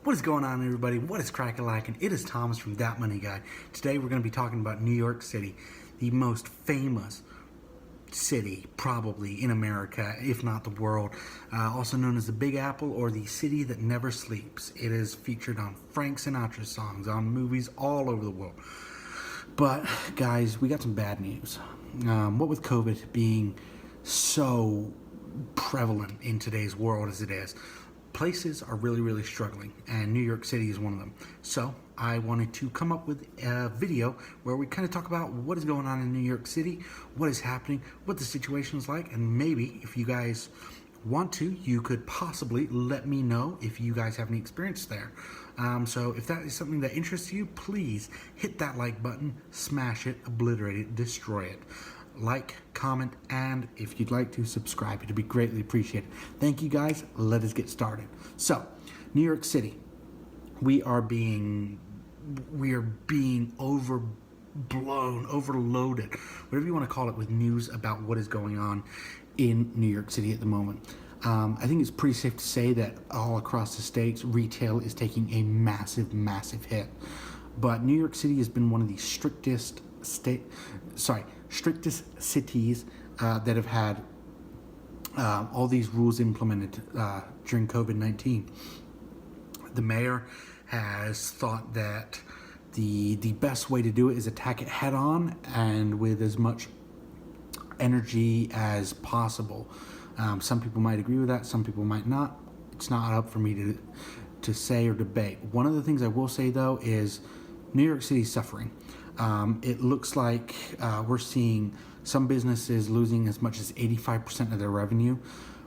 What is going on, everybody? What is crack-a-lackin'? It is Thomas from That Money Guy. Today we're going to be talking about New York City, the most famous city probably in America, if not the world, also known as the Big Apple or the city that never sleeps. It is featured on Frank Sinatra songs, on movies all over the world. But guys, we got some bad news. What with COVID being so prevalent in today's world as it is, places are really struggling, and New York City is one of them. So I wanted to come up with a video where we kind of talk about what is going on in New York City, what is happening, what the situation is like, and maybe if you guys want to, you could possibly let me know if you guys have any experience there. So if that is something that interests you, please hit that like button, smash it, obliterate it, destroy it. Like, comment, and if you'd like to, subscribe. It'd be greatly appreciated. Thank you guys. Let us get started. So, New York City, we are being overblown, overloaded, whatever you want to call it, with news about what is going on in New York City at the moment. I think it's pretty safe to say that all across the states, retail is taking a massive hit. But New York City has been one of the strictest cities that have had all these rules implemented during COVID-19. The mayor has thought that the best way to do it is attack it head on and with as much energy as possible. Some people might agree with that, some people might not. It's not up for me to say or debate. One of the things I will say though is New York City is suffering. It looks like we're seeing some businesses losing as much as 85% of their revenue.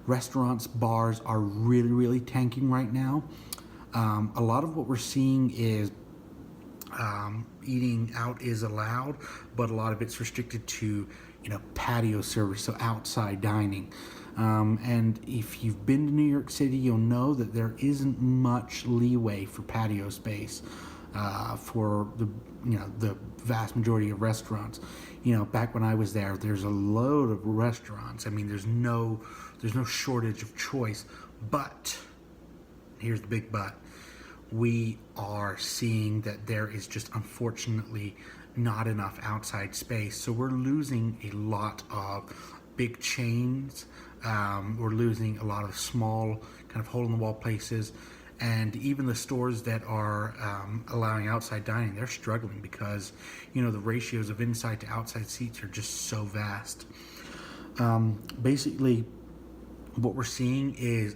Restaurants, bars are really tanking right now. A lot of what we're seeing is eating out is allowed, but a lot of it's restricted to, patio service, so outside dining. And if you've been to New York City, you'll know that there isn't much leeway for patio space for the vast majority of restaurants. Back when I was there, there's a load of restaurants. I mean, there's no shortage of choice. But here's the big but: we are seeing that there is just unfortunately not enough outside space. So we're losing a lot of big chains. We're losing a lot of small kind of hole-in-the-wall places. And even the stores that are allowing outside dining, they're struggling because, the ratios of inside to outside seats are just so vast. Basically, what we're seeing is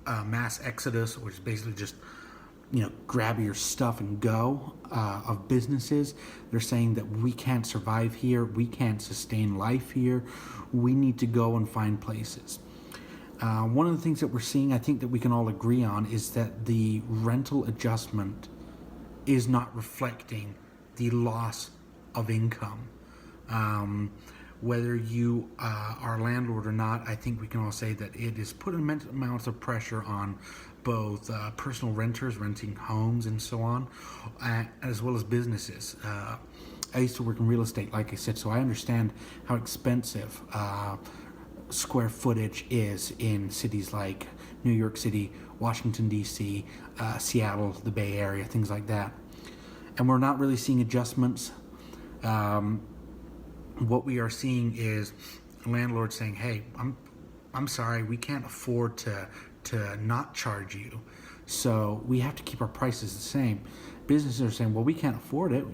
a mass exodus, which is basically just, grab your stuff and go of businesses. They're saying that we can't survive here. We can't sustain life here. We need to go and find places. One of the things that we're seeing, I think that we can all agree on, is that the rental adjustment is not reflecting the loss of income. Whether you are a landlord or not, I think we can all say that it is putting immense amounts of pressure on both personal renters renting homes and so on, as well as businesses. I used to work in real estate, like I said, so I understand how expensive square footage is in cities like New York City, Washington, D.C., Seattle, the Bay Area, things like that. And we're not really seeing adjustments. What we are seeing is landlords saying, hey, I'm sorry, we can't afford to not charge you, so we have to keep our prices the same. Businesses are saying, well, we can't afford it,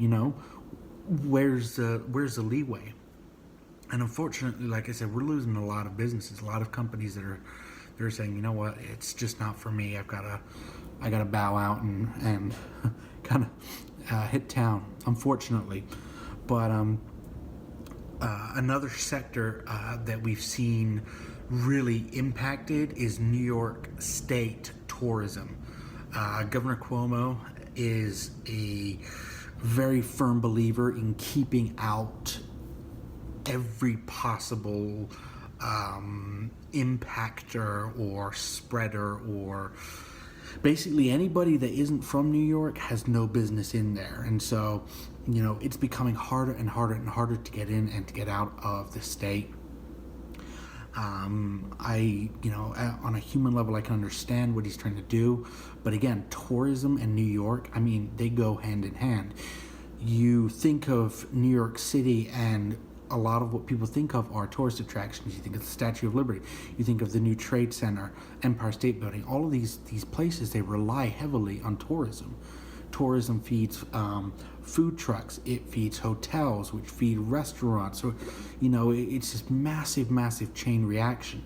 where's the leeway? And unfortunately, like I said, we're losing a lot of businesses, a lot of companies they're saying, you know what, it's just not for me. I gotta bow out and kind of hit town, unfortunately. But another sector that we've seen really impacted is New York State tourism. Governor Cuomo is a very firm believer in keeping out every possible impactor or spreader, or basically anybody that isn't from New York has no business in there. And so, it's becoming harder and harder to get in and to get out of the state. On a human level, I can understand what he's trying to do. But again, tourism and New York, I mean, they go hand in hand. You think of New York City, and a lot of what people think of are tourist attractions. You think of the Statue of Liberty. You think of the new Trade Center, Empire State Building. All of these places, they rely heavily on tourism. Tourism feeds food trucks. It feeds hotels, which feed restaurants. So, it's this massive chain reaction.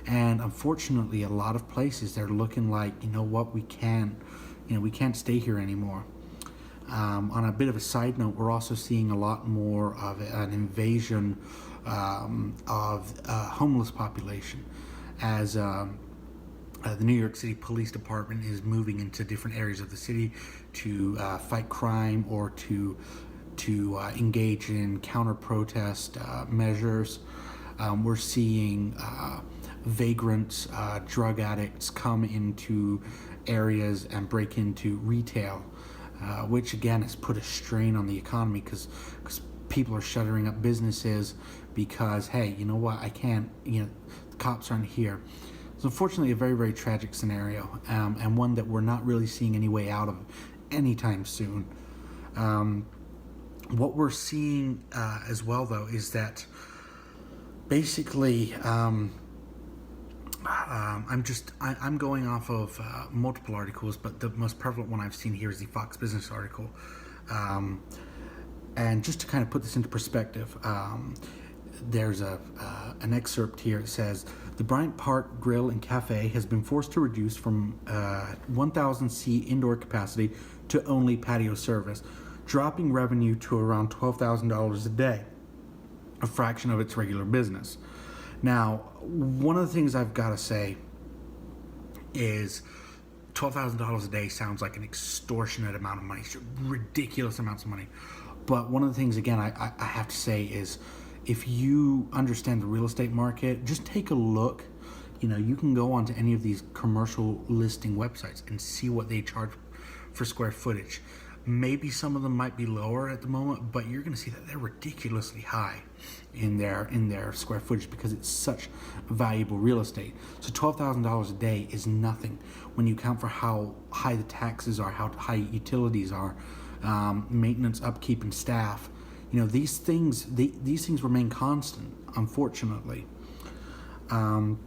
And unfortunately, a lot of places, they're looking like, we can't stay here anymore. On a bit of a side note, we're also seeing a lot more of an invasion of homeless population as the New York City Police Department is moving into different areas of the city to fight crime or to engage in counter-protest measures. We're seeing vagrants, drug addicts come into areas and break into retail, which again has put a strain on the economy because people are shuttering up businesses because, hey, you know what, I can't, the cops aren't here. It's unfortunately a very tragic scenario, and one that we're not really seeing any way out of anytime soon. What we're seeing as well, though, is that basically I'm going off of multiple articles, but the most prevalent one I've seen here is the Fox Business article. And just to kind of put this into perspective, there's an excerpt here. It says, the Bryant Park Grill and Cafe has been forced to reduce from 1,000 seat indoor capacity to only patio service, dropping revenue to around $12,000 a day, a fraction of its regular business. Now, one of the things I've got to say is $12,000 a day sounds like an extortionate amount of money, ridiculous amounts of money. But one of the things, again, I have to say is, if you understand the real estate market, just take a look. You can go onto any of these commercial listing websites and see what they charge for square footage. Maybe some of them might be lower at the moment, but you're going to see that they're ridiculously high in their square footage because it's such valuable real estate. So $12,000 a day is nothing when you count for how high the taxes are, how high utilities are, maintenance, upkeep, and staff. These things remain constant, unfortunately. One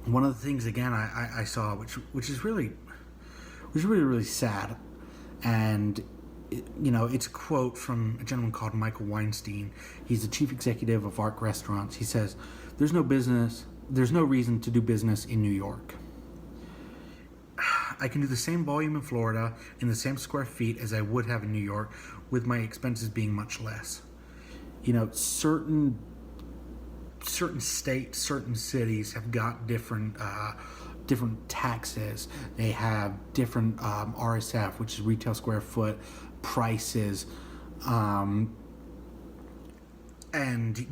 of the things, again, I saw, which is really sad, and it's a quote from a gentleman called Michael Weinstein. He's the chief executive of Arc Restaurants. He says, there's no reason to do business in New York. I can do the same volume in Florida in the same square feet as I would have in New York, with my expenses being much less. Certain states, certain cities have got different taxes. They have different RSF, which is retail square foot, prices. And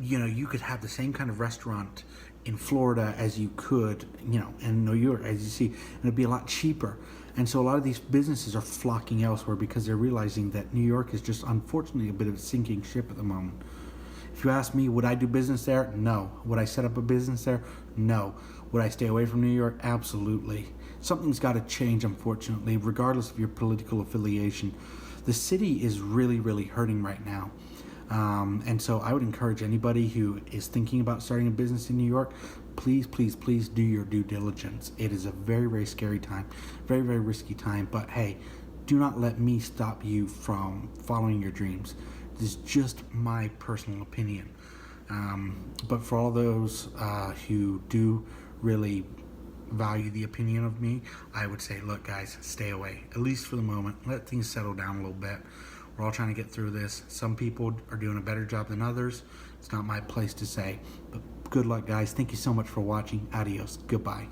you could have the same kind of restaurant in Florida as you could, in New York, as you see, and it'd be a lot cheaper. And so a lot of these businesses are flocking elsewhere because they're realizing that New York is just, unfortunately, a bit of a sinking ship at the moment. If you ask me, would I do business there? No. Would I set up a business there? No. Would I stay away from New York? Absolutely. Something's got to change, unfortunately, regardless of your political affiliation. The city is really hurting right now. And so I would encourage anybody who is thinking about starting a business in New York, please do your due diligence. It is a very scary time, very risky time, but hey, do not let me stop you from following your dreams. This is just my personal opinion. But for all those who do really value the opinion of me, I would say, look guys, stay away, at least for the moment. Let things settle down a little bit. We're all trying to get through this. Some people are doing a better job than others. It's not my place to say. But good luck, guys. Thank you so much for watching. Adios. Goodbye.